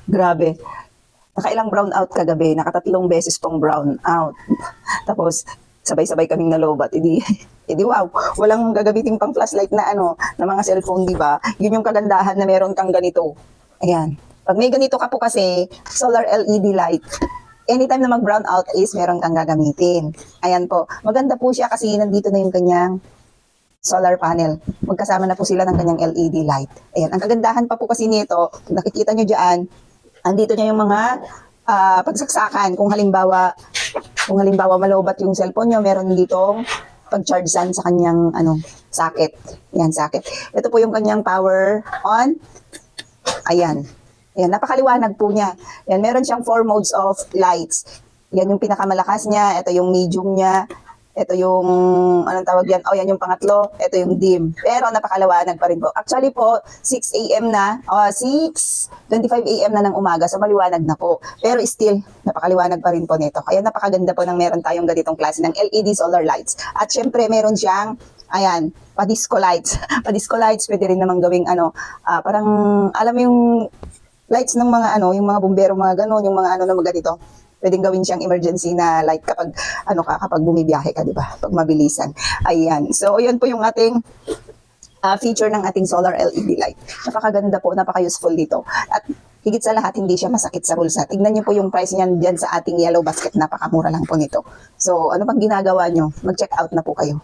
Grabe. Nakailang brown out kagabi, nakatatlong beses pong brown out. Tapos, sabay-sabay kaming nalobat. Edi wow, walang gagamitin pang flashlight na na mga cellphone, di ba? Yun yung kagandahan na meron kang ganito. Ayan. Pag may ganito ka po kasi, solar LED light, anytime na mag-brown out is meron kang gagamitin. Ayan po. Maganda po siya kasi nandito na yung kanyang solar panel. Magkasama na po sila ng kanyang LED light. Ayan. Ang kagandahan pa po kasi nito, nakikita nyo dyan, andito niya yung mga pagsaksakan. Kung halimbawa malobat yung cellphone nyo, meron ditong pag-chargean sa kanyang socket. Ayan, socket. Ito po yung kanyang power on. Ayan. Ayan, napakaliwanag po niya. Ayan, meron siyang 4 modes of lights. Yan yung pinakamalakas niya, ito yung medium niya, ito yung, anong tawag yan? Oh, yan yung pangatlo, ito yung dim. Pero napakaliwanag pa rin po. Actually po, 6 a.m. na, 6:25 a.m. na ng umaga, so maliwanag na po. Pero still, napakaliwanag pa rin po nito. Kaya napakaganda po nang meron tayong ganitong klase ng LED solar lights. At syempre, meron siyang, ayan, pa-disco lights. Pa-disco lights, pwede rin namang gawing parang, alam mo yung lights ng mga yung mga bumbero, mga ganon, yung mga na ganito. Pwedeng gawin siyang emergency na light kapag kapag bumibiyahe ka, di ba? Pag mabilisan. Ayan. So, yun po yung ating feature ng ating solar LED light. Napakaganda po, napaka-useful dito. At higit sa lahat, hindi siya masakit sa bulsa. Tignan niyo po yung price niyan diyan sa ating yellow basket. Napakamura lang po nito. So, ano pang ginagawa niyo? Mag-check out na po kayo.